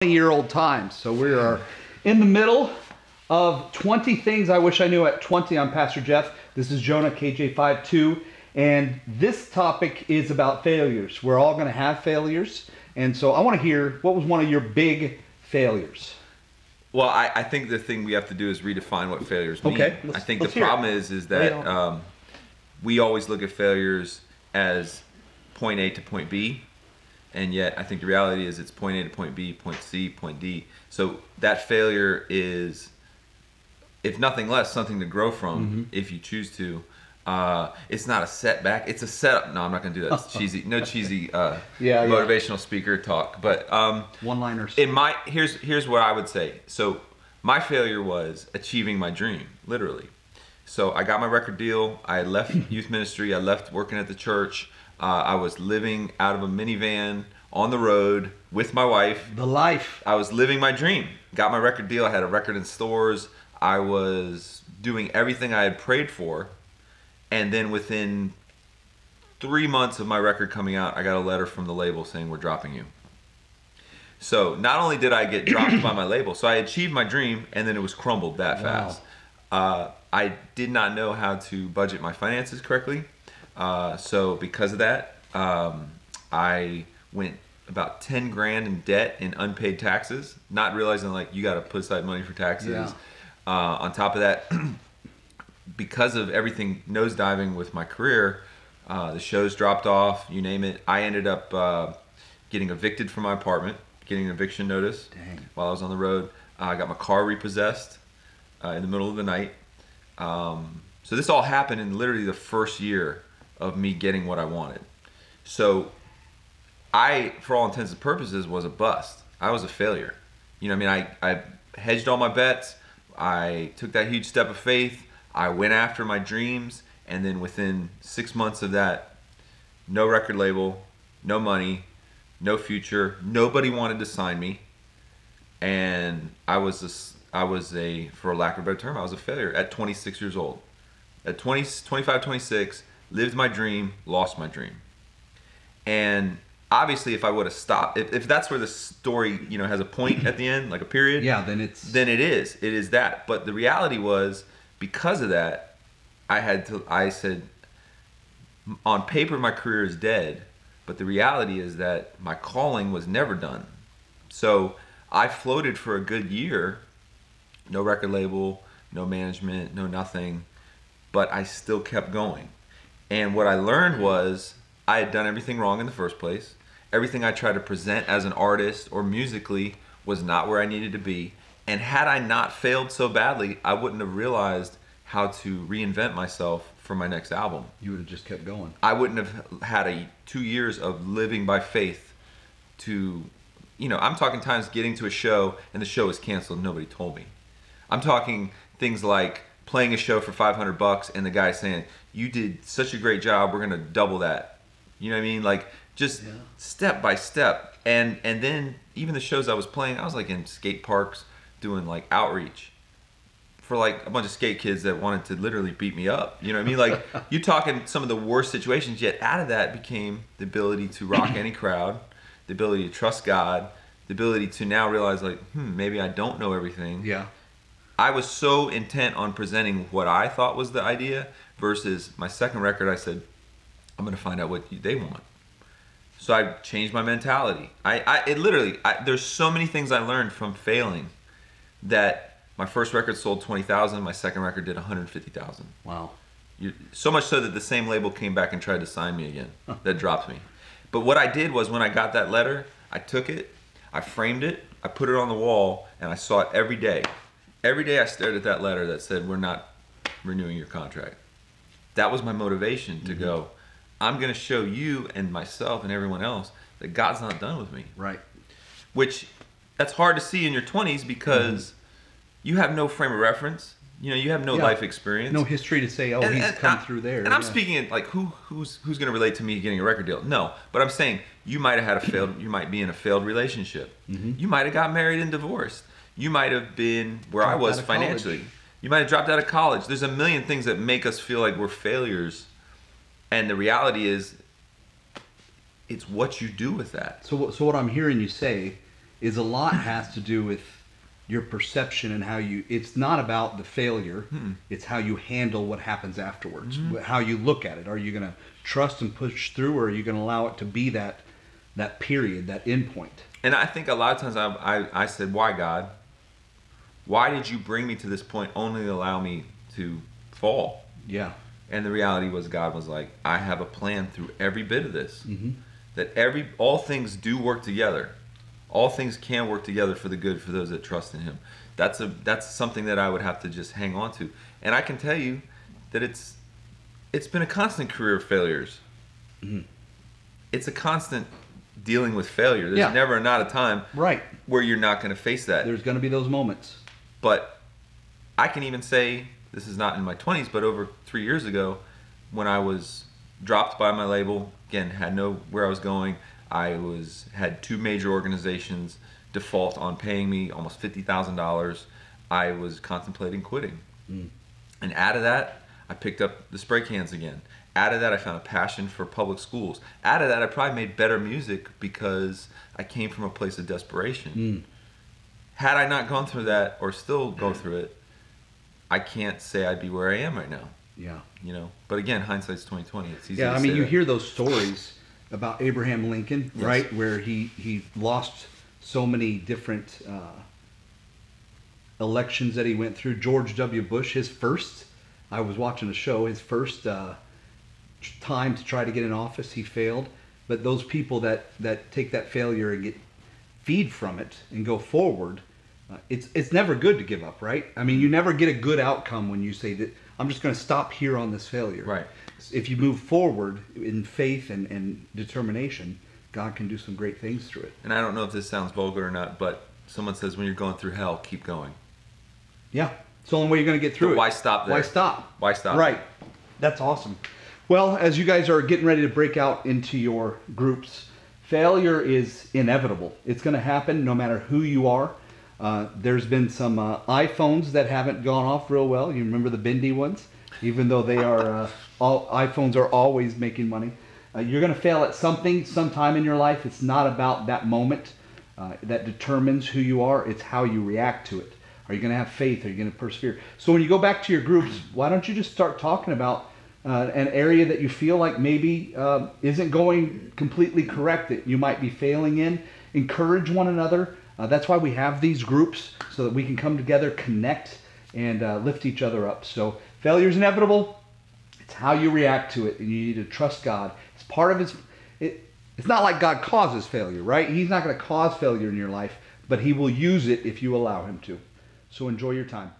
20-year-old times. So we are in the middle of 20 things I wish I knew at 20. I'm Pastor Jeff. This is Jonah, KJ52. And this topic is about failures. We're all going to have failures. And so I want to hear, what was one of your big failures? Well, I think the thing we have to do is redefine what failures mean. Okay. I think the problem is that we always look at failures as point A to point B. And yet, I think the reality is it's point A to point B, point C, point D. So that failure is, if nothing less, something to grow from if you choose to. It's not a setback; it's a setup. No, I'm not going to do that. It's cheesy, no cheesy motivational speaker talk. But one-liners. Here's what I would say. So my failure was achieving my dream, literally. So I got my record deal. I left youth ministry. I left working at the church. I was living out of a minivan on the road with my wife. The life. I was living my dream. Got my record deal. I had a record in stores. I was doing everything I had prayed for. And then within 3 months of my record coming out, I got a letter from the label saying, "We're dropping you." So not only did I get dropped by my label, so I achieved my dream and then it was crumbled that fast. I did not know how to budget my finances correctly. So because of that, I went about 10 grand in debt in unpaid taxes, not realizing like you got to put aside money for taxes. Yeah. On top of that, because of everything nosediving with my career, the shows dropped off, you name it. I ended up getting evicted from my apartment, getting an eviction notice. Dang. While I was on the road. I got my car repossessed in the middle of the night. So this all happened in literally the first year of me getting what I wanted. So I, for all intents and purposes, was a bust. I was a failure. You know what I mean? I hedged all my bets. I took that huge step of faith. I went after my dreams. And then within 6 months of that, no record label, no money, no future. Nobody wanted to sign me. And I was for lack of a better term, I was a failure at 26 years old. At 25, 26, lived my dream, lost my dream. And obviously if I would have stopped, if that's where the story, has a point at the end, like a period. Yeah, then it is that. But the reality was, because of that, I said, on paper my career is dead, but the reality is that my calling was never done. So I floated for a good year, no record label, no management, no nothing, but I still kept going. And what I learned was I had done everything wrong in the first place. Everything I tried to present as an artist or musically was not where I needed to be. And had I not failed so badly, I wouldn't have realized how to reinvent myself for my next album. You would have just kept going. I wouldn't have had 2 years of living by faith to, I'm talking times getting to a show and the show is canceled. Nobody told me. I'm talking things like playing a show for $500 and the guy saying, "You did such a great job, we're gonna double that." You know what I mean? Like just step by step. And then even the shows I was playing, I was like in skate parks doing like outreach for like a bunch of skate kids that wanted to literally beat me up. You know what I mean? Like you're talking some of the worst situations, yet out of that became the ability to rock any crowd, the ability to trust God, the ability to now realize like, maybe I don't know everything. Yeah. I was so intent on presenting what I thought was the idea versus my second record. I said, I'm going to find out what they want. So I changed my mentality. There's so many things I learned from failing that my first record sold 20,000. My second record did 150,000. Wow. So much so that the same label came back and tried to sign me again. That dropped me. But what I did was when I got that letter, I took it, I framed it, I put it on the wall, and I saw it every day. Every day I stared at that letter that said, "We're not renewing your contract." That was my motivation to go, I'm going to show you and myself and everyone else that God's not done with me. Right. Which, that's hard to see in your 20s because you have no frame of reference. You have no life experience. No history to say, he's come through there. And I'm speaking in like, who's going to relate to me getting a record deal? No. But I'm saying, you might have you might be in a failed relationship. You might have got married and divorced. You might have been where I was financially. You might have dropped out of college. There's a million things that make us feel like we're failures. And the reality is, it's what you do with that. So what I'm hearing you say is a lot has to do with your perception and how you. It's not about the failure. It's how you handle what happens afterwards. How you look at it. Are you going to trust and push through, or are you going to allow it to be that period, that end point? And I think a lot of times I said, why, God? Why did you bring me to this point only to allow me to fall? Yeah. And the reality was, God was like, I have a plan through every bit of this. Mm-hmm. That all things do work together. All things can work together for the good for those that trust in Him. That's something that I would have to just hang on to. And I can tell you that it's been a constant career of failures. Mm-hmm. It's a constant dealing with failure. There's never not a time right where you're not going to face that. There's going to be those moments. But I can even say, this is not in my 20s, but over 3 years ago, when I was dropped by my label, again, had no where I was going. I had 2 major organizations default on paying me almost $50,000. I was contemplating quitting. And out of that, I picked up the spray cans again. Out of that, I found a passion for public schools. Out of that, I probably made better music because I came from a place of desperation. Had I not gone through that, or still go through it, I can't say I'd be where I am right now. Yeah. You know, but again, hindsight's 20/20. It's easy. Yeah, to I mean, say you that. hear those stories about Abraham Lincoln, Yes. right, where he lost so many different elections that he went through. George W. Bush, I was watching a show, his first time to try to get in office, he failed. But those people that take that failure and feed from it and go forward, it's never good to give up, right? I mean, you never get a good outcome when you say that I'm just going to stop here on this failure. Right. If you move forward in faith and determination, God can do some great things through it. And I don't know if this sounds vulgar or not, but someone says when you're going through hell, keep going. Yeah. It's the only way you're going to get through But it. why stop there? Why stop? Why stop? Right. That's awesome. Well, as you guys are getting ready to break out into your groups, failure is inevitable. It's going to happen no matter who you are. There's been some iPhones that haven't gone off real well. You remember the bendy ones? Even though they are, iPhones are always making money. You're going to fail at something sometime in your life. It's not about that moment that determines who you are. It's how you react to it. Are you going to have faith? Are you going to persevere? So when you go back to your groups, why don't you just start talking about an area that you feel like maybe isn't going completely correct, that you might be failing in. Encourage one another. That's why we have these groups, so that we can come together, connect, and lift each other up. So failure is inevitable. It's how you react to it, and you need to trust God. It's part of His. It's not like God causes failure, right? He's not going to cause failure in your life, but He will use it if you allow Him to. So enjoy your time.